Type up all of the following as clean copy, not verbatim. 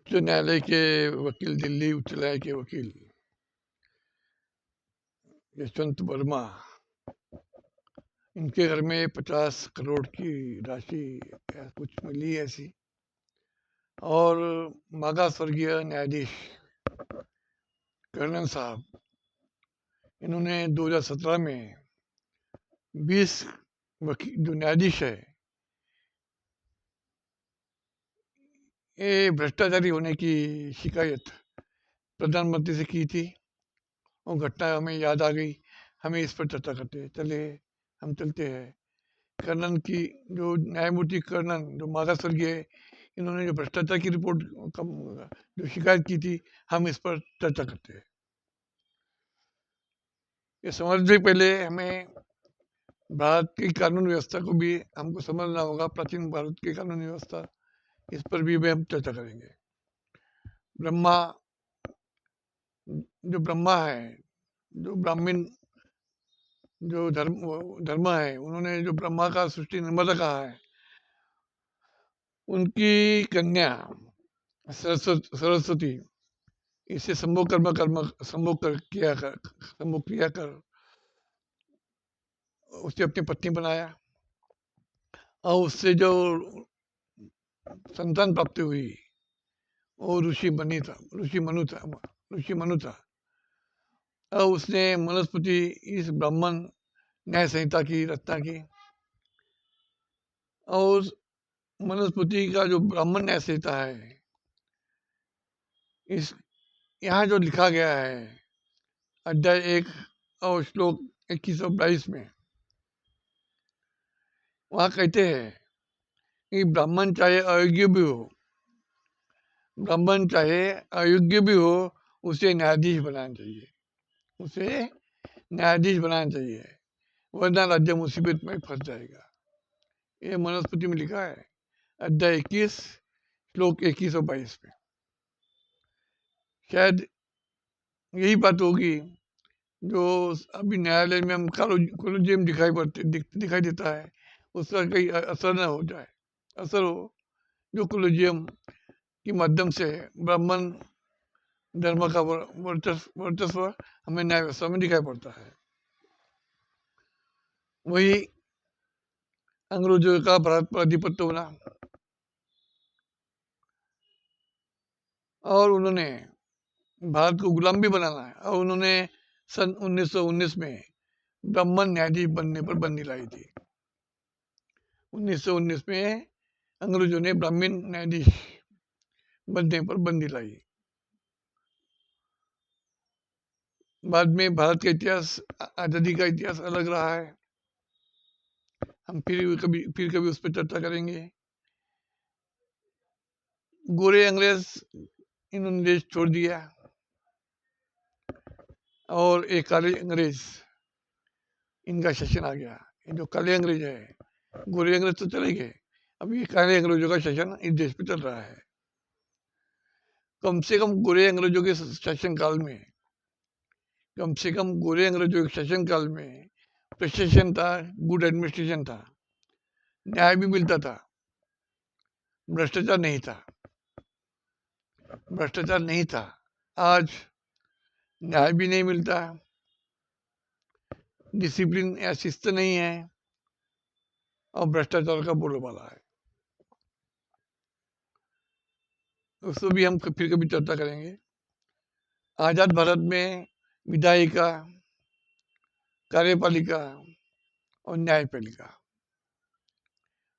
उच्च न्यायालय के वकील, दिल्ली उच्च न्यायालय के वकील यशवंत वर्मा, इनके घर में 50 करोड़ की राशि कुछ मिली ऐसी। और मागास्वर्गीय न्यायाधीश कर्णन साहब, इन्होंने 2017 में 20 वकील जो न्यायाधीश है ये भ्रष्टाचारी होने की शिकायत प्रधानमंत्री से की थी। वो घटना हमें याद आ गई, हमें इस पर चर्चा करते हैं। चले हम चलते हैं कर्णन की, जो न्यायमूर्ति कर्णन जो मागास्वर्गीय है, इन्होंने जो भ्रष्टाचार की रिपोर्ट जो शिकायत की थी, हम इस पर चर्चा करते हैं। ये समझने से पहले हमें भारत की कानून व्यवस्था को भी हमको समझना होगा। प्राचीन भारत की कानून व्यवस्था, इस पर भी हम चर्चा करेंगे। ब्रह्मा जो ब्रह्मा है, जो ब्राह्मण जो धर्म है, उन्होंने जो ब्रह्मा का सृष्टि निर्माता कहा है, उनकी कन्या सरस्वती इसे संभोग क्रिया कर उसे अपनी पत्नी बनाया और उससे जो संतान प्राप्ति हुई वो ऋषि मनु था। अब उसने मनुस्मृति, इस ब्राह्मण न्याय संहिता की रचना की। और मनुस्मृति का जो ब्राह्मण न्याय संहिता है, इस यहाँ जो लिखा गया है अध्याय 1 और श्लोक 2122 में, वहाँ कहते हैं कि ब्राह्मण चाहे अयोग्य भी हो, ब्राह्मण चाहे अयोग्य भी हो, उसे न्यायाधीश बनाना चाहिए, उसे न्यायाधीश बनाना चाहिए, वरना राज्य मुसीबत में फंस जाएगा। ये मनुस्मृति में लिखा है अध्याय 21 श्लोक 2122 में। शायद यही बात होगी जो अभी न्यायालय में हम कोलोजियम दिखाई देता है, उसका कहीं असर न हो जाए, असर हो जो कोलोजियम के माध्यम से ब्राह्मण धर्म का वर्चस्व हमें न्याय व्यवस्था में दिखाई पड़ता है। वही अंग्रेजों का भारत पर अधिपत्य होना, और उन्होंने भारत को गुलाम भी बनाना है, और उन्होंने सन 1919 में ब्राह्मण न्यायाधीश बनने पर बंदी लाई थी। 1919 में अंग्रेजों ने ब्राह्मण न्यायाधीश बनने पर बंदी लाई। बाद में भारत का इतिहास, आज़ादी का इतिहास अलग रहा है, हम फिर कभी उस पर चर्चा करेंगे। गोरे अंग्रेज इन्होंने देश छोड़ दिया और एक काले अंग्रेज, इनका शासन आ गया। ये जो काले अंग्रेज है, गोरे अंग्रेज तो चले गए, अब ये काले अंग्रेजों का शासन इस देश पे चल रहा है। कम से कम गोरे अंग्रेजों के शासन काल में, कम से कम गोरे अंग्रेजों के शासन काल में प्रशासन था, गुड एडमिनिस्ट्रेशन था, न्याय भी मिलता था, भ्रष्टाचार नहीं था, भ्रष्टाचार नहीं था। आज न्याय भी नहीं मिलता, डिसिप्लिन या शिस्त नहीं है, और भ्रष्टाचार का बोलबाला है। उसको भी हम फिर कभी चर्चा करेंगे। आजाद भारत में विधायिका, कार्यपालिका और न्यायपालिका,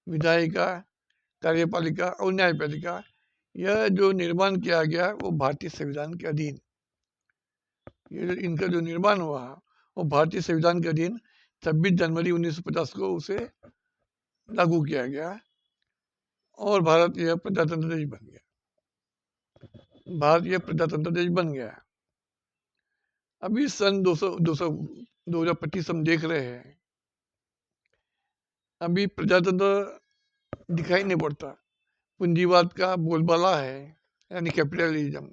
विधायिका, कार्यपालिका और न्यायपालिका, यह जो निर्माण किया गया वो भारतीय संविधान के अधीन, ये इनका जो निर्माण हुआ वो भारतीय संविधान के अधीन 26 जनवरी 1950 को उसे लागू किया गया और भारत यह प्रजातंत्र देश बन गया। भारत यह प्रजातंत्र देश बन गया। अभी सन 2025 हम देख रहे हैं, अभी प्रजातंत्र दिखाई नहीं पड़ता, पूंजीवाद का बोलबाला है, यानी कैपिटलिज्म,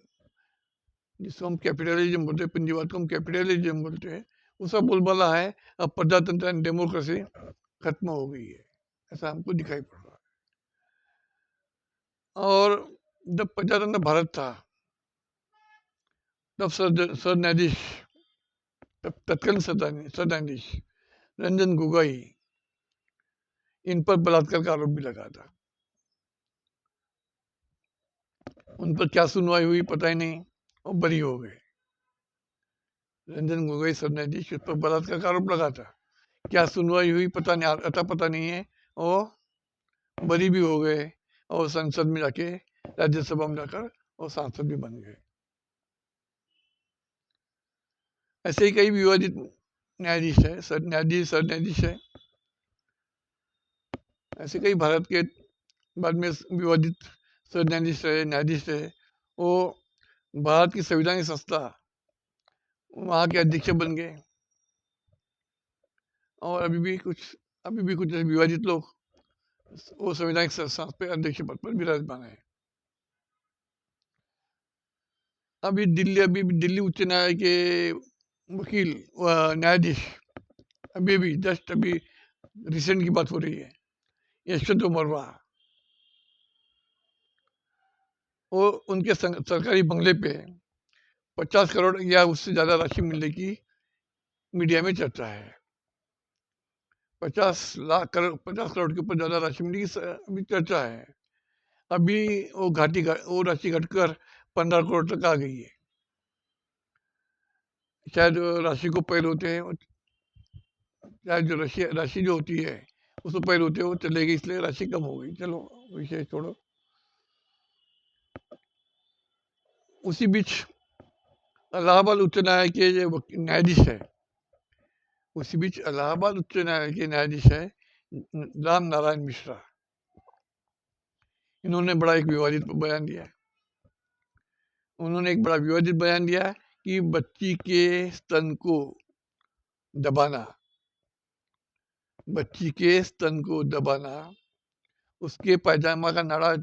जिसको हम कैपिटलिज्म बोलते हैं, पूंजीवाद को हम कैपिटलिज्म बोलते हैं, उसका बोलबाला है। अब प्रजातंत्र एंड डेमोक्रेसी खत्म हो गई है, ऐसा हमको दिखाई पड़ रहा है। और जब प्रजातंत्र भारत था तब सरन्यायाधीश, तत्कालीन सरन्यायाधीश रंजन गोगोई, इन पर बलात्कार का आरोप भी लगा था। उन पर क्या सुनवाई हुई पता ही नहीं, और बरी हो गए। रंजन गोगोई सरन्यायाधीश, उस पर बलात्कार का आरोप लगा था, क्या सुनवाई हुई पता नहीं, अता पता नहीं है, और बरी भी हो गए, और संसद में जाके, राज्यसभा में जाकर और सांसद भी बन गए। ऐसे ही कई विवादित न्यायाधीश है, सरन्यायाधीश है। ऐसे कई भारत के बाद में विवादित न्यायाधीश रहे। वो भारत की संविधानिक संस्था, वहाँ के अध्यक्ष बन गए, और अभी भी कुछ विवादित लोग वो संविधानिक संस्था पे अध्यक्ष पद पर विराजमान है। अभी दिल्ली उच्च न्यायालय के वकील न्यायाधीश, अभी जस्ट अभी रिसेंट की बात हो रही है, यशवंत मरवा, वो उनके सरकारी बंगले पे 50 करोड़ या उससे ज्यादा राशि मिलने की मीडिया में चर्चा है। 50 करोड़ के ऊपर ज्यादा राशि मिलने की अभी चर्चा है। अभी वो राशि घटकर 15 करोड़ तक आ गई है। शायद राशि को पैर होते हैं, शायद जो राशि जो होती है उसको पैर होते हैं, वो चलेगी, इसलिए राशि कम हो गई। चलो विषय छोड़ो। उसी बीच इलाहाबाद उच्च न्यायालय के जो न्यायाधीश है, उसी बीच इलाहाबाद उच्च न्यायालय के न्यायाधीश है राम नारायण मिश्रा। इन्होंने बड़ा एक विवादित बयान दिया है। उन्होंने एक बड़ा विवादित बयान दिया कि बच्ची के स्तन को दबाना, बच्ची के स्तन को दबाना, उसके पैजामा का नाड़ा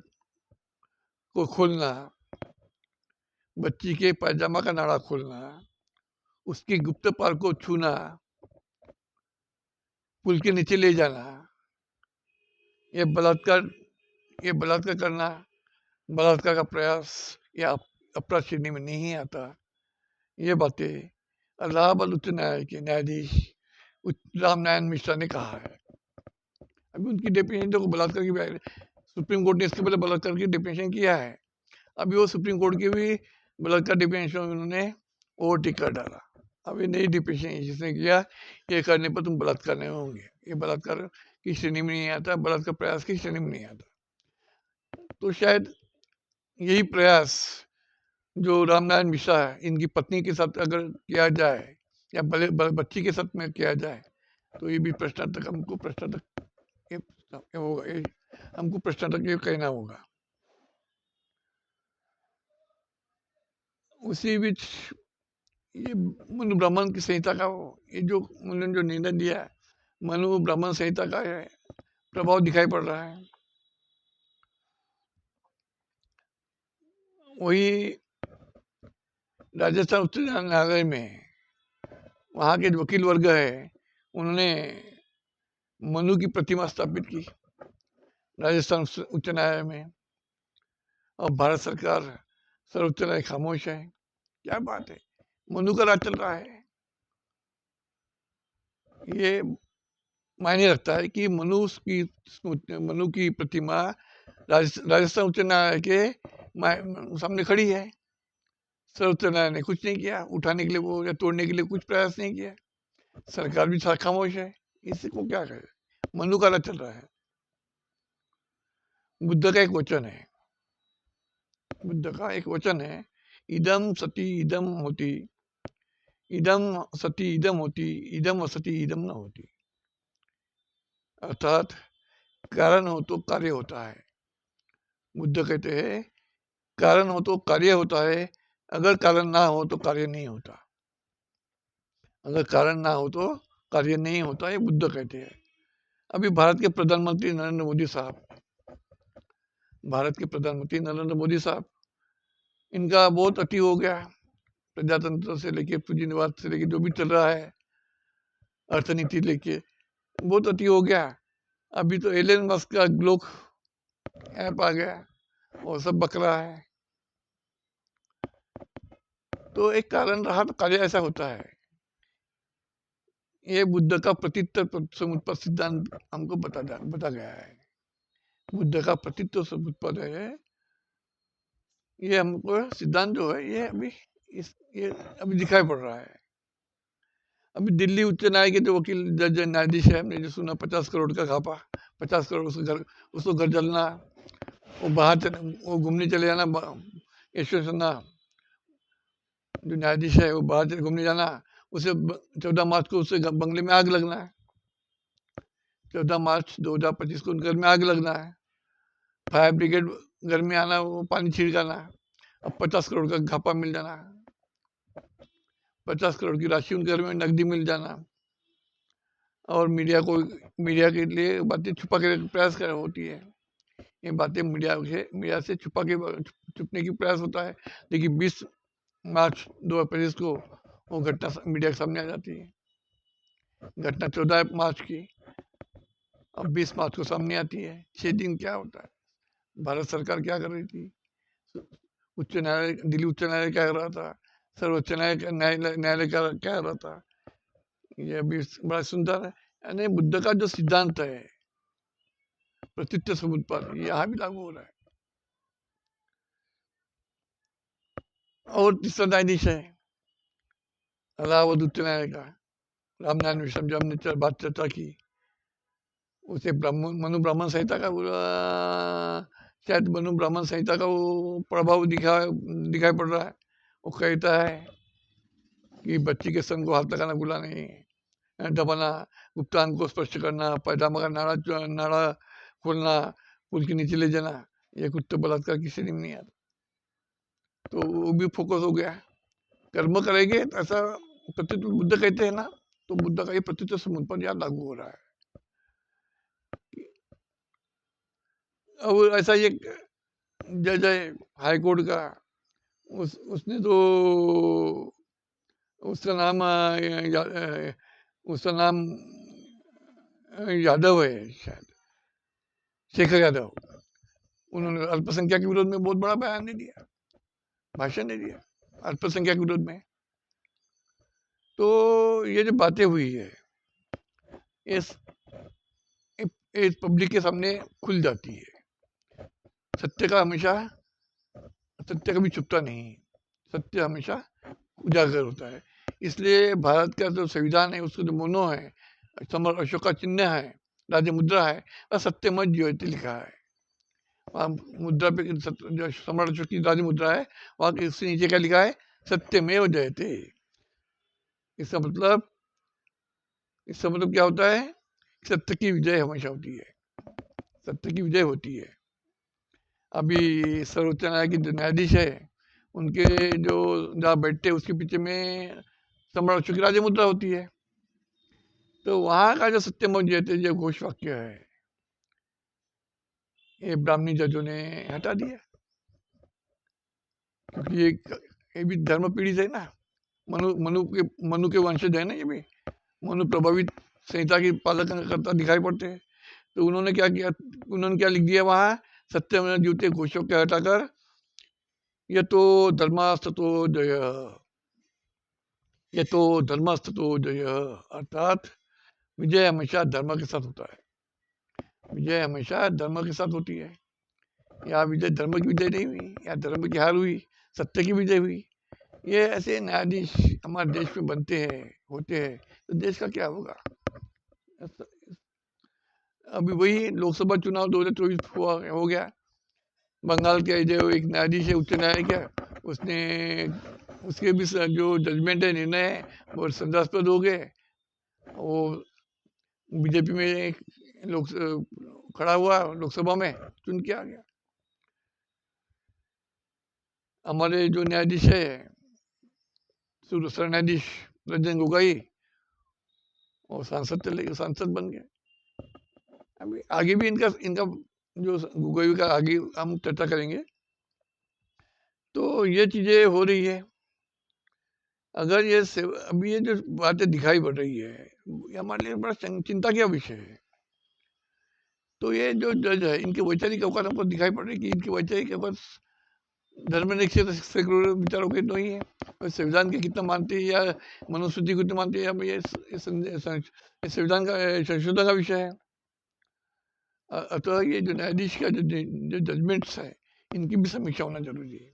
को खोलना, बच्ची के पैजामा का नाड़ा खोलना, उसके गुप्त पार को छूना, पुल के नीचे ले जाना, ये बलात्कार करना, बलात्कार का प्रयास या अपराध श्रेणी में नहीं आता। ये बातें इलाहाबाद उच्च न्यायालय के न्यायाधीश राम नारायण मिश्रा ने कहा है। अभी उनकी डेफिनेशन देखो, बलात्कार की सुप्रीम कोर्ट ने इसके पहले बलात्कार की डेफिनेशन किया है। अभी वो सुप्रीम कोर्ट की भी बलात्कार डेफिनेशन उन्होंने ओवरटेक कर डाला। अभी नई डेफिनेशन जिसने किया, ये करने पर तुम बलात्कार नहीं होंगे, ये बलात्कार की श्रेणी में नहीं आता, बलात्कार प्रयास की श्रेणी में नहीं आता। तो शायद यही प्रयास जो रामनारायण मिश्रा है, इनकी पत्नी के साथ अगर किया जाए या बच्ची के साथ में किया जाए, तो ये भी प्रश्नार्थक, हमको प्रश्नार्थक ये कहना होगा। उसी बीच ये मनु ब्राह्मण की संहिता का, ये जो उन्होंने जो निर्णय दिया है, मनु ब्राह्मण संहिता का है, प्रभाव दिखाई पड़ रहा है। वही राजस्थान उच्च न्यायालय में वहाँ के वकील वर्ग है, उन्होंने मनु की प्रतिमा स्थापित की राजस्थान उच्च न्यायालय में, और भारत सरकार सर्वोच्च न्यायालय खामोश है। क्या बात है, मनु का राज चल रहा है। ये मायने रखता है कि मनु की प्रतिमा राजस्थान उच्च न्यायालय के सामने खड़ी है। सर्वोच्च न्यायालय ने कुछ नहीं किया उठाने के लिए, वो या तोड़ने के लिए कुछ प्रयास नहीं किया। सरकार भी खामोश है। इसको क्या कहे, मनु का राज चल रहा है। बुद्ध का एक वचन है, इदम सती इदम होती, इदम सती इदम होती, इदम असती इदम न होती। अर्थात कारण हो तो कार्य होता है। बुद्ध कहते हैं कारण हो तो कार्य होता है, अगर कारण ना हो तो कार्य नहीं होता। अगर कारण ना हो तो कार्य नहीं होता, ये बुद्ध कहते हैं। अभी भारत के प्रधानमंत्री नरेंद्र मोदी साहब, इनका बहुत अति हो गया। प्रजातंत्र से लेके पूंजीवाद से लेके जो भी चल रहा है, अर्थनीति लेके बहुत अति हो गया। अभी तो एलन मस्क का ग्लोक ऐप आ गया, और सब बकरा है। तो एक कारण रहा, तो कार्य ऐसा होता है। ये बुद्ध का प्रतित्व समुत्पत्ति सिद्धांत हमको बता गया है। बुद्ध का प्रतित्व समुत्पत्ति है, ये हमको सिद्धांत जो है ये ये अभी दिखाई पड़ रहा है। अभी दिल्ली उच्च न्यायालय के जो वकील जज न्यायाधीश है, हमने जो सुना 50 करोड़ का घापा, 50 करोड़ उसको घर जलना, वो वो घूमने चले जाना, यशवंत सिन्हा जो न्यायाधीश है वो बाहर से घूमने जाना, उसे 14 मार्च को उससे बंगले में आग लगना है। 14 मार्च 2025 को घर में आग लगना है, फायर ब्रिगेड घर में आना, वो पानी छिड़काना, अब 50 करोड़ का घापा मिल जाना, 50 करोड़ की राशि उनके घर में नकदी मिल जाना, और मीडिया के लिए बातें छुपा के प्रयास कर होती है। ये बातें मीडिया से छुपने की प्रयास होता है, लेकिन 20 मार्च 2025 को वो घटना मीडिया के सामने आ जाती है। घटना 14 मार्च की, अब 20 मार्च को सामने आती है। 6 दिन क्या होता है, भारत सरकार क्या कर रही थी, उच्च न्यायालय, दिल्ली उच्च न्यायालय क्या कर रहा था, सर्वोच्च न्यायालय क्या कर रहा था, ये अभी बड़ा सुंदर है। यानी बुद्ध का जो सिद्धांत है प्रतित्व समुत्पाद, यहाँ भी लागू हो रहा है। और तीसरा न्यायाधीश है इलाहाबाद उच्च न्यायालय का रामनारायण मिश्रा, जो हमने बात चर्चा की, उसे मनु ब्राह्मण संहिता का शायद मनु ब्राह्मण संहिता का वो प्रभाव दिखाई पड़ रहा है। वो कहता है कि बच्ची के स्तन को हाथ लगाना गुनाह नहीं, दबाना, गुप्तांग को स्पर्श करना, पैजामा का नाड़ा खोलना, पुल के नीचे ले जाना, ये कुत्ते बलात्कार की श्रेणी में नहीं आता। तो वो भी फोकस हो गया, कर्म करेंगे तो ऐसा प्रतित्व बुद्ध कहते हैं ना, तो बुद्ध का ये प्रतित्व समुद्र पर यहाँ लागू हो रहा है। अब ऐसा ये जज है हाई कोर्ट का, उसने तो उसका नाम उसका नाम यादव है शायद, शेखर यादव। उन्होंने अल्पसंख्यक के विरोध में बहुत बड़ा बयान दे दिया, भाषण दे दिया अल्पसंख्यक के विरोध में। तो ये जो बातें हुई है इस पब्लिक के सामने खुल जाती है। सत्य कभी छुपता नहीं, सत्य हमेशा उजागर होता है। इसलिए भारत का जो संविधान है, उसका जो मोनो है, सम्राट अशोक का चिन्ह है, राज्य मुद्रा है, वह सत्यमय ज्योति लिखा है। वहाँ मुद्रा पे जो सम्राट अशोक की राज्य मुद्रा है, वहाँ इससे नीचे क्या लिखा है, सत्यमेव जयते। इसका मतलब क्या होता है, सत्य की विजय हमेशा होती है, सत्य की विजय होती है। अभी सर्वोच्च न्यायालय के जो न्यायाधीश है, उनके जो जहाँ बैठते हैं उसके पीछे में सम्राट अशोक की राज्य मुद्रा होती है। तो वहां का जो सत्यमेव जयते जो घोष वाक्य है, ये ब्राह्मणी जजों ने हटा दिया, क्योंकि ये भी धर्म पीड़ित है ना, मनु के वंशज है ना, ये भी मनु प्रभावित संहिता की पालन करता दिखाई पड़ते हैं। तो उन्होंने क्या किया, उन्होंने क्या लिख दिया वहां, सत्यमेव जयते घोषों के हटाकर ये तो धर्मास्ततो जय, ये तो धर्मास्ततो जय, अर्थात विजय हमेशा धर्म के साथ होता है, विजय हमेशा धर्म के साथ होती है। यहाँ विजय धर्म की विजय नहीं हुई, यहाँ धर्म की हार हुई, सत्य की विजय हुई। ये ऐसे न्यायाधीश हमारे देश में बनते हैं, होते हैं, तो देश का क्या होगा। अभी वही लोकसभा चुनाव 2024 हो गया, बंगाल के जो एक न्यायाधीश है उच्च न्यायालय का, उसने उसके भी जो जजमेंट है, निर्णय है, वो संदेहास्पद हो गए। वो बीजेपी में लोक खड़ा हुआ, लोकसभा में चुन के आ गया। हमारे जो न्यायाधीश है न्यायाधीश रंजन गोगोई, और सांसद बन गए। अभी आगे भी इनका जो गोगोई का आगे हम चर्चा करेंगे। तो ये चीजें हो रही है। अगर ये अभी ये जो बातें दिखाई पड़ रही है, ये हमारे लिए बड़ा चिंता का विषय है। तो ये जो जज है इनके वैचारिक अवकाश हमको दिखाई पड़ रही कि इनके वैचारिक अवकाश धर्मनिरपेक्ष सेक्युलर विचारों के तो ही है, और संविधान के कितना मानते हैं या मनुस्मृति को कितना मानते हैं, अब ये संविधान का संशोधन का विषय है। अतः ये जो न्यायाधीश का जो जजमेंट्स है इनकी भी समीक्षा होना जरूरी है।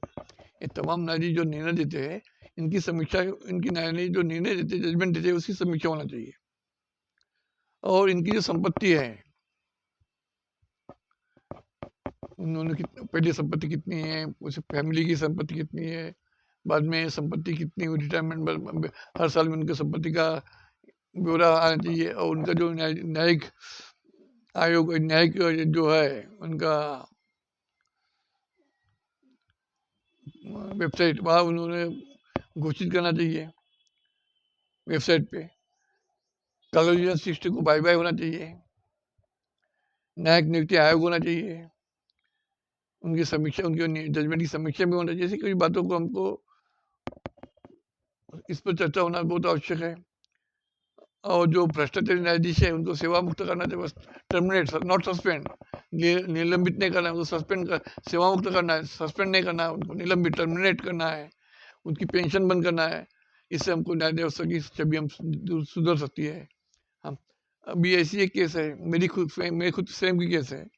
ये तमाम न्यायाधीश जो निर्णय देते हैं इनकी समीक्षा, इनकी न्यायाधीश जो निर्णय देते हैं, जजमेंट देते हैं, उसकी समीक्षा होना चाहिए। और इनकी जो संपत्ति है, उन्होंने पहली संपत्ति कितनी है, उस फैमिली की संपत्ति कितनी है, बाद में संपत्ति कितनी हुई, रिटायरमेंट हर साल में उनकी संपत्ति का ब्यौरा आना चाहिए। और उनका जो न्यायिक आयोग, न्यायिक जो है उनका वेबसाइट, वहाँ उन्होंने घोषित करना चाहिए वेबसाइट पे। कॉलोनियल सिस्टम को बाय बाय होना चाहिए, न्यायिक नियुक्ति आयोग होना चाहिए, उनकी समीक्षा, उनकी जजमेंट की समीक्षा भी होना चाहिए। ऐसी कई बातों को हमको इस पर चर्चा होना बहुत आवश्यक है। और जो भ्रष्टाचारी न्यायाधीश है उनको सेवा मुक्त करना चाहिए, बस टर्मिनेट, नॉट सस्पेंड, निलंबित नहीं करना है उनको, सस्पेंड कर, सेवा मुक्त करना है, सस्पेंड नहीं करना है उनको, निलंबित, टर्मिनेट करना है, उनकी पेंशन बंद करना है। इससे हमको न्याय व्यवस्था की छवि हम सुधर सकती है। हम अभी ऐसी एक केस है, मेरी खुद स्वयं की केस है,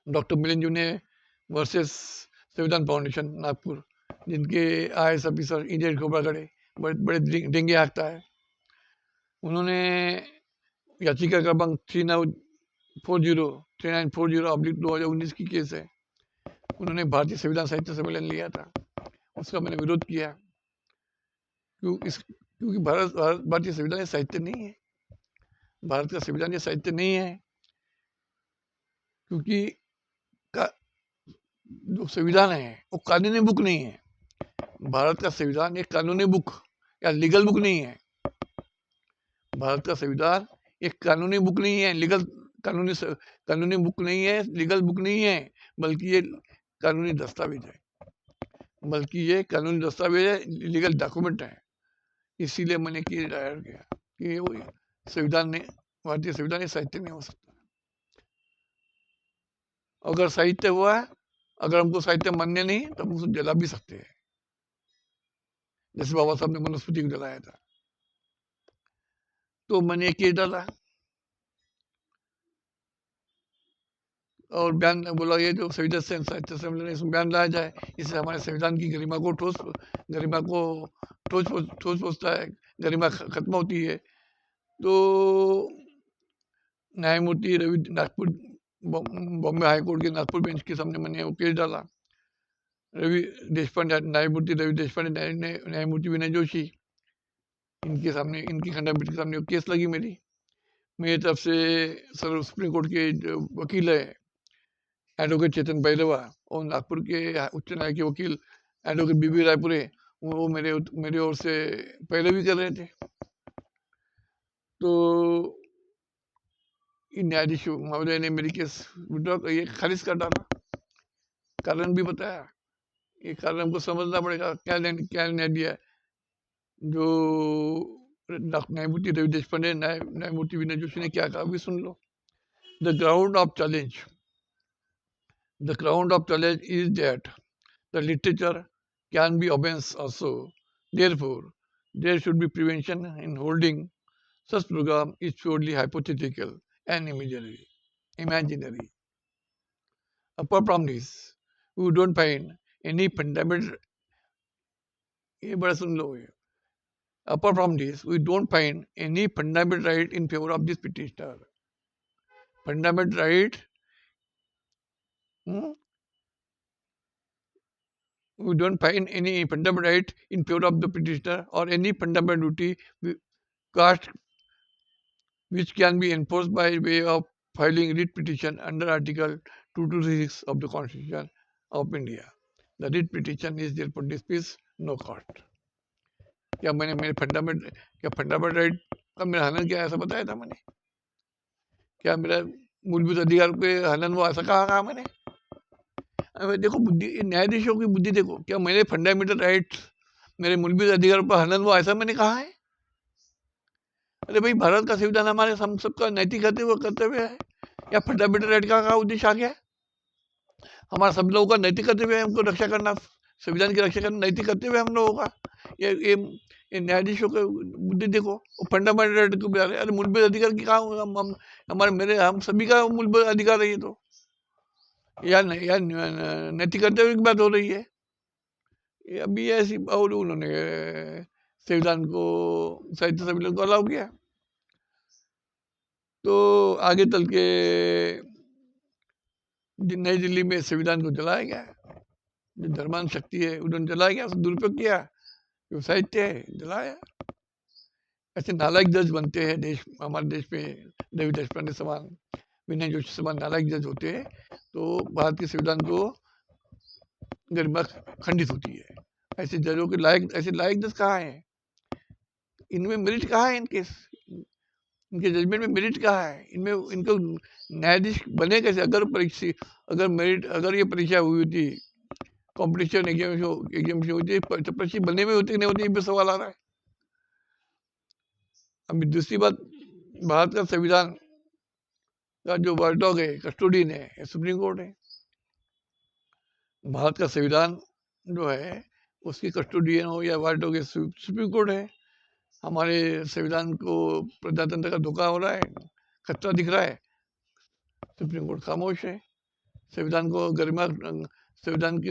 डॉक्टर मिलिंद जूने वर्सेस संविधान फाउंडेशन नागपुर, जिनके IAS ऑफिसर इंडियन खोबरागड़े बड़े बड़े डेंगे हाँकता है, उन्होंने याचिका क्रमांक 3940/2019 की केस है, उन्होंने भारतीय संविधान साहित्य सम्मेलन लिया था, उसका मैंने विरोध किया। क्योंकि भारतीय संविधान ये साहित्य नहीं है, भारत का संविधान ये साहित्य नहीं है। क्योंकि जो संविधान है वो कानूनी बुक नहीं है। भारत का संविधान एक कानूनी बुक या लीगल बुक नहीं है। भारत का संविधान एक कानूनी बुक नहीं है, कानूनी बुक नहीं है, लीगल बुक नहीं है, बल्कि ये कानूनी दस्तावेज है, लीगल डॉक्यूमेंट है। इसीलिए मैंने केस दायर किया कि वो संविधान ने, भारतीय संविधान ये साहित्य नहीं हो सकता। अगर साहित्य हुआ है, अगर हमको साहित्य मान्य नहीं तो हम उसको जला भी सकते हैं, जैसे बाबा साहब ने मनुस्मृति को जलाया था। तो मैंने केस डाला और बयान बोला ये जो संविधान साहित्य सम्मेलन इसमें बयान लाया जाए, इससे हमारे संविधान की गरिमा को ठोस पहुंचता है, गरिमा खत्म होती है। तो न्यायमूर्ति रवि नागपुर, बॉम्बे हाईकोर्ट के नागपुर बेंच के सामने मैंने वो केस डाला। न्यायमूर्ति रवि देशपांडे, न्यायमूर्ति विनय जोशी, इनके सामने, इनकी खंडपीठ के सामने केस लगी मेरी तरफ से। सुप्रीम कोर्ट के जो वकील है एडवोकेट चेतन भैरवा, और नागपुर के उच्च न्यायालय के वकील एडवोकेट बीबी रायपुरे, वो मेरे ओर से पहले भी कर रहे थे। तो न्यायाधीश महोदय ने मेरी केस विड्रॉ ये खारिज कर डाला, कारण भी बताया। ये कारण हमको समझना पड़ेगा, क्या न्याय दिया। जो न्यायमूर्ति रवि देशपांडे, न्यायमूर्ति विनय जोशी ने क्या कहा अभी सुन लो। The ground of challenge is that the literature can be offense also. Therefore, there should be prevention in holding such program is purely hypothetical and imaginary. Apart from this, we don't find any fundamental. ये बड़ा सुन लो ये. Apart from this, we don't find any fundamental right in favor of this petitioner. Fundamental right. We don't find any fundamental right in favor of the petitioner or any fundamental duty cast which can be enforced by way of filing writ petition under Article 226 of the Constitution of India. The writ petition is therefore dismissed, no court. क्या मैंने मेरे fundamental right का मेरा हनन किया, ऐसा बताया था मैंने? क्या मेरा मूलभूत अधिकार के हनन वो ऐसा कहा मैंने? देखो बुद्धि, न्यायाधीशों की बुद्धि देखो, क्या मेरे फंडामेंटल राइट, मेरे मूलभूत अधिकार पर हनन वो ऐसा मैंने कहा है? अरे भाई, भारत का संविधान हमारे हम सबका नैतिक कर्तव्य है। या फंडामेंटल राइट का उद्देश्य आ गया? हमारा सब लोगों का नैतिक कर्तव्य है उनको रक्षा करना, संविधान की रक्षा करना नैतिक कर्तव्य है हम लोगों का। ये न्यायाधीशों के बुद्धि देखो, फंडामेंटल राइट को बजा रहे, अरे मूलभूत अधिकार की कहा हम हमारे मेरे हम सभी का मूलभूत अधिकार है ये तो, या नैतिक कर्तव्य की बात हो रही है। ये अभी ऐसी और उन्होंने संविधान को साहित्य सम्मेलन को अलाउ किया। तो आगे चल के नई दिल्ली में संविधान को जलाया गया, जो धर्मांध शक्ति है उन्होंने जलाया गया, दुरुपयोग किया, जो साहित्य है जलाया। ऐसे नालायक जज बनते हैं देश, हमारे देश में रवि देशपांडे समान, विनय जोशी समान नालायक जज होते हैं, तो भारत के संविधान को गरिमा खंडित होती है। ऐसे जजों के लायक, ऐसे लायक जज कहाँ हैं? इनमें मेरिट कहाँ है? इनके जजमेंट में मेरिट कहाँ है? इनमें इनको न्यायाधीश बने कैसे? अगर ये परीक्षा हुई होती, कॉम्पिटिशन एग्जाम होती, परीक्षा बने में होती नहीं होती, ये सवाल आ रहा है। अभी दूसरी बात, भारत का संविधान का जो वाटडॉग है, कस्टोडियन है, सुप्रीम कोर्ट है। भारत का संविधान जो है उसकी कस्टोडियन हो या वाटडॉग है, सुप्रीम कोर्ट है। हमारे संविधान को प्रजातंत्र का धोखा हो रहा है, खतरा दिख रहा है, सुप्रीम कोर्ट खामोश है। संविधान को गरिमा, संविधान की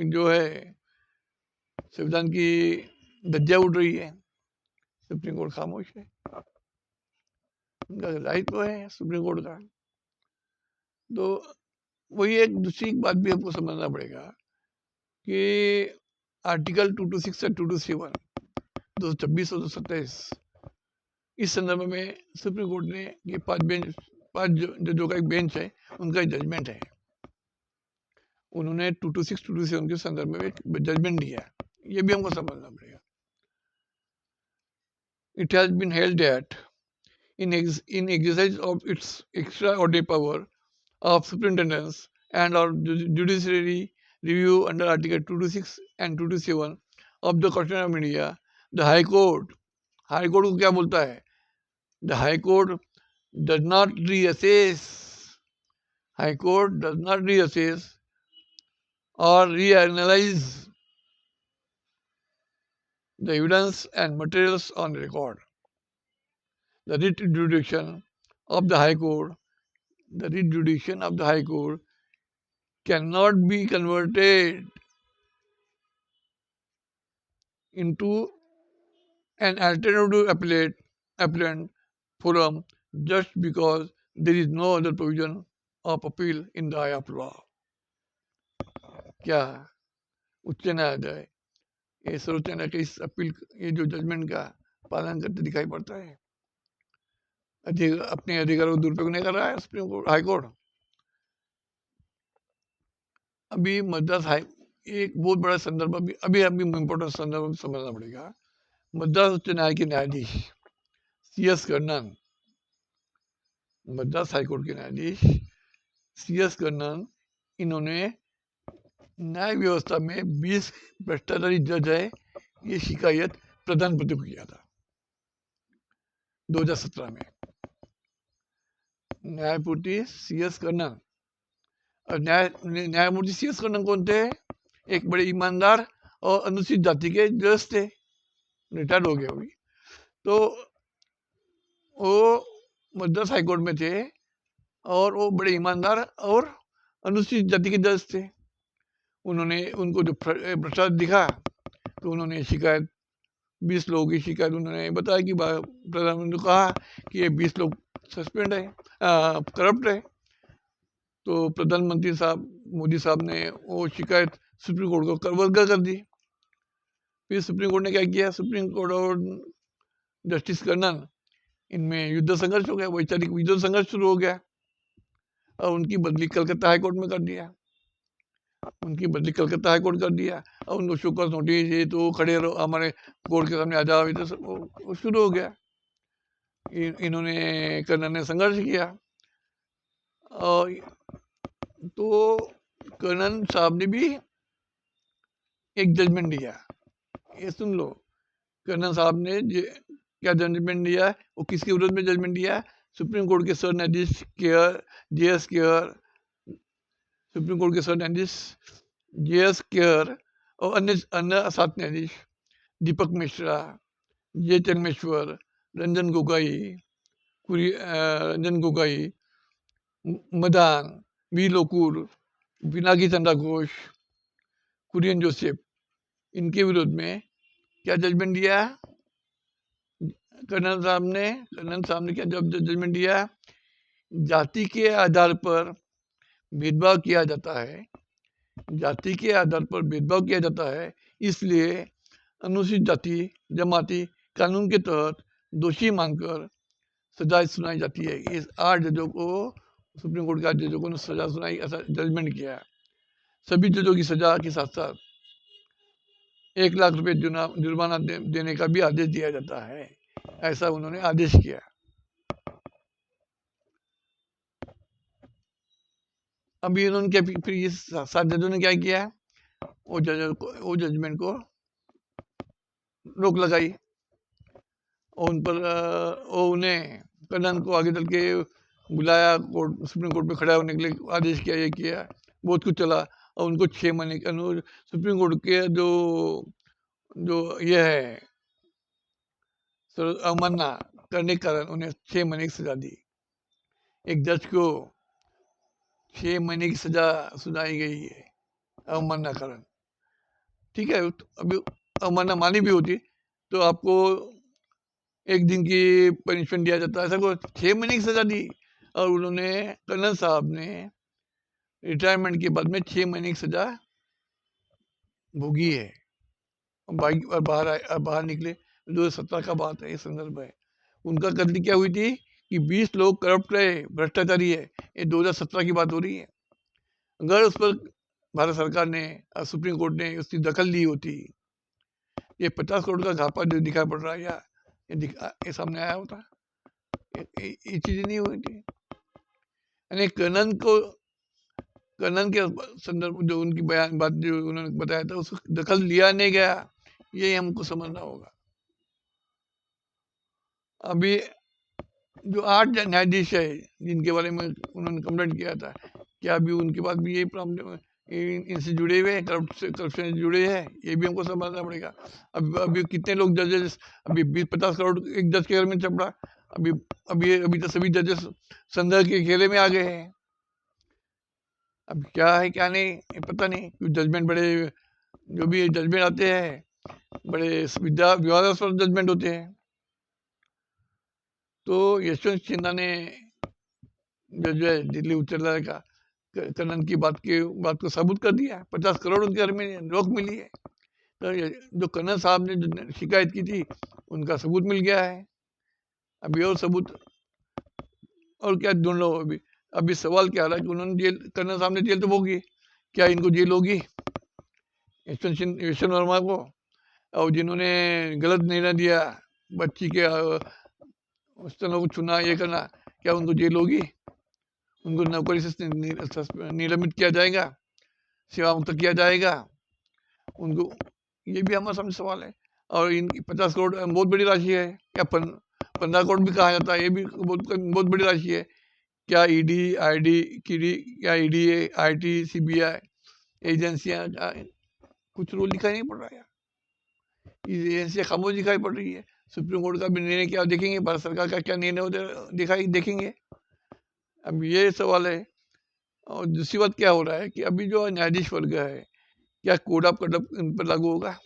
जो है संविधान की धज्जियां उड़ रही है, सुप्रीम कोर्ट खामोश है। उनका दायित्व है सुप्रीम कोर्ट का। तो वही एक दूसरी बात भी हमको समझना पड़ेगा कि आर्टिकल 226 से 227 226 और 227 इस संदर्भ में सुप्रीम कोर्ट ने ये पांच जजों का एक बेंच है, उनका जजमेंट है। उन्होंने 226 227 के संदर्भ में एक जजमेंट दिया, ये भी हमको समझना पड़ेगा। It has been held that in exercise of its extraordinary power of superintendence and or judiciary review under Article 226 and 227 of the Constitution of India, the High Court को क्या बोलता है? The High Court does not reassess or reanalyze the evidence and materials on record. The writ jurisdiction of the High Court cannot be converted into an alternative appellant forum just because there is no other provision of appeal in the eye of law. क्या उच्च न्यायालय ये सर्वोच्च न्यायालय के इस appeal, ये जो जजमेंट का पालन करते दिखाई पड़ता है? अपने अधिकारों को दुरुपयोग नहीं कर रहा है सुप्रीम कोर्ट, हाई कोर्ट। अभी मद्रास हाई, एक बहुत बड़ा संदर्भ अभी इम्पोर्टेंट संदर्भ समझना पड़ेगा। मद्रास उच्च न्यायालय के न्यायाधीश CS कर्णन, मद्रास हाईकोर्ट के न्यायाधीश CS कर्णन, इन्होंने न्याय व्यवस्था में 20 भ्रष्टाचारी जज है ये शिकायत प्रधानमंत्री को किया था 2017 में। न्यायमूर्ति CS कर्णन, और न्यायमूर्ति CS कर्णन कौन थे? एक बड़े ईमानदार और अनुसूचित जाति के जज थे, रिटायर्ड हो गए अभी। तो वो मद्रास हाईकोर्ट में थे और वो बड़े ईमानदार और अनुसूचित जाति के जज थे। उनको जो भ्रष्टाचार दिखा तो उन्होंने शिकायत, 20 लोगों की शिकायत उन्होंने बताया कि प्रधानमंत्री ने कहा कि ये 20 लोग सस्पेंड है, करप्ट है। तो प्रधानमंत्री साहब मोदी साहब ने वो शिकायत सुप्रीम कोर्ट को करवलगर कर दी। फिर सुप्रीम कोर्ट ने क्या किया? सुप्रीम कोर्ट और जस्टिस कर्णन, इनमें युद्ध संघर्ष हो गया, वैचारिक युद्ध संघर्ष शुरू हो गया और उनकी बदली कलकत्ता हाईकोर्ट में कर दिया। और उनको शोकॉज नोटिस, ये तो खड़े रहो, हमारे कोर्ट के सामने आ जाओ, तो शुरू हो गया। इन्होंने कर्णन ने संघर्ष किया और तो कर्णन साहब ने भी एक जजमेंट दिया, ये सुन लो। कर्णन साहब ने क्या जजमेंट दिया? वो किसके विरोध में जजमेंट दिया? सुप्रीम कोर्ट के सर न्यायाधीश Khehar JS Khehar, supreme court के सर न्यायाधीश JS केयर और अन्य अन्य 7 न्यायाधीश दीपक मिश्रा, J चन्मेश्वर, रंजन गोगोई, रंजन गोगोई, मदान, V लोकुर, पिनाकी चंद्रा घोष, कुरियन जोसेफ, इनके विरोध में क्या जजमेंट दिया? कर्नल साहब ने क्या जजमेंट दिया? जाति के आधार पर भेदभाव किया जाता है, जाति के आधार पर भेदभाव किया जाता है, इसलिए अनुसूचित जाति जमाती कानून के तहत दोषी मानकर सजा सुनाई जाती है। इस 8 जजों को, सुप्रीम कोर्ट के 8 जजों को सजा सुनाई, ऐसा जजमेंट किया। सभी जजों की सजा के साथ साथ 1 लाख रुपए जुर्माना देने का भी आदेश दिया जाता है, ऐसा उन्होंने आदेश किया। अभी उन्होंने क्या, फिर ये 7 जजों ने क्या किया? वो जजमेंट को रोक लगाई और उन पर उन्हें कन्नन को आगे चल के बुलाया, कोर्ट सुप्रीम कोर्ट में खड़ा होने के लिए आदेश किया, ये किया, बहुत कुछ चला और उनको 6 महीने के सुप्रीम कोर्ट के जो ये है अवमानना करने के कारण उन्हें 6 महीने की सजा दी। एक जज को 6 महीने की सजा सुनाई गई है अवमानना कारण। ठीक है, अभी अवमानना मानी भी होती तो आपको 1 दिन की पनिशमेंट दिया जाता है, ऐसा को 6 महीने की सजा दी। और उन्होंने कर्नल साहब ने रिटायरमेंट के बाद में 6 महीने की सजा भोगी है और बाहर निकले। 2017 का बात है, ये संदर्भ है। उनका गलती क्या हुई थी कि 20 लोग करप्ट रहे, भ्रष्टाचारी है, ये 2017 की बात हो रही है। अगर उस पर भारत सरकार ने और सुप्रीम कोर्ट ने उसकी दखल ली होती, ये 50 करोड़ का घाटा जो दिखाई पड़ रहा है या ये सामने आया होता, ये चीजें नहीं हुई थी। यानी कन्नन के संदर्भ जो उनकी बयान बात जो उन्होंने बताया था, उसको दखल लिया नहीं गया, ये हमको समझना होगा। अभी जो 8 न्यायाधीश है जिनके बारे में उन्होंने कंप्लेंट किया था, क्या अभी उनके पास भी यही प्रॉब्लम इनसे जुड़े हुए हैं, करप्शन से जुड़े हैं, ये भी हमको समझना पड़ेगा। अभी कितने लोग जजेस, अभी 20-50 करोड़ एक जज के घर में चपड़ा, अभी तो सभी जजेस संदेह के घेरे में आ गए हैं। अब क्या है क्या नहीं पता नहीं, जजमेंट बड़े, जो भी जजमेंट आते हैं बड़े विवादास्पद जजमेंट होते हैं। तो यशवंत सिन्हा ने जो है दिल्ली उच्च न्यायालय का कन्नन की बात को साबुत कर दिया। 50 करोड़ उनके घर में रोक मिली है, तो जो कन्नन साहब ने जो शिकायत की थी उनका सबूत मिल गया है। अभी और सबूत और क्या ढूंढ लो। अभी सवाल क्या रहा है कि उन्होंने जेल, कन्नन साहब ने जेल तो होगी, क्या इनको जेल होगी यशवंत वर्मा को? और जिन्होंने गलत निर्णय दिया बच्ची के उस तरह को चुना, ये करना, क्या उनको जेल होगी? उनको नौकरी से निलंबित किया जाएगा, सेवा मुक्त किया जाएगा उनको? ये भी हमारे सामने सवाल है। और इन 50 करोड़ बहुत बड़ी राशि है, क्या 15 करोड़ भी कहा जाता है, ये भी बहुत बड़ी राशि है। क्या ईडी आईडी क्या ईडी आईटी CBI एजेंसियां कुछ रोल दिखाई नहीं पड़ रहा है, एजेंसियां खामोश दिखाई पड़ रही है। सुप्रीम कोर्ट का भी निर्णय क्या देखेंगे, भारत सरकार का क्या निर्णय होता देखेंगे। अब ये सवाल है। और दूसरी बात क्या हो रहा है कि अभी जो न्यायाधीश वर्ग है, क्या कोड ऑफ कंडक्ट इन पर लागू होगा?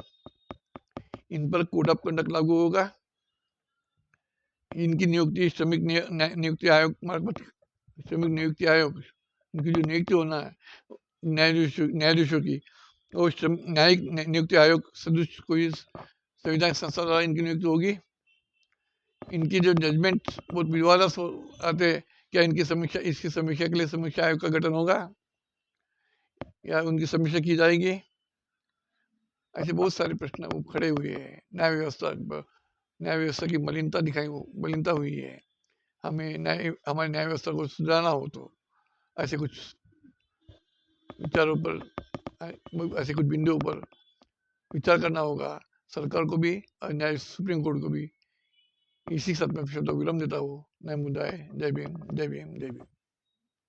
इन पर कोड ऑफ कंडक्ट लागू होगा? इनकी नियुक्ति श्रमिक नियुक्ति आयोग मार्फत, श्रमिक नियुक्ति आयोग, इनकी जो नियुक्ति होना है न्यायाधीशों की, वो न्यायिक नियुक्ति आयोग सदस्य कोई संविधान संस्था द्वारा इनकी नियुक्ति होगी। इनकी जो जजमेंट बहुत विवादास्पद आते हैं, क्या इसकी समीक्षा के लिए समीक्षा आयोग का गठन होगा या उनकी समीक्षा की जाएगी? ऐसे बहुत सारे प्रश्न खड़े हुए हैं। न्याय व्यवस्था की मलिनता हुई है। हमारी न्याय व्यवस्था को सुधारना हो तो ऐसे कुछ विचारों पर, ऐसे कुछ बिंदुओं पर विचार करना होगा सरकार को भी और सुप्रीम कोर्ट को भी। इसी के साथ मैं शब्दों को विराम देता हूँ। नए मुद्दा है। जय भीम, जय भीम, जय भीम।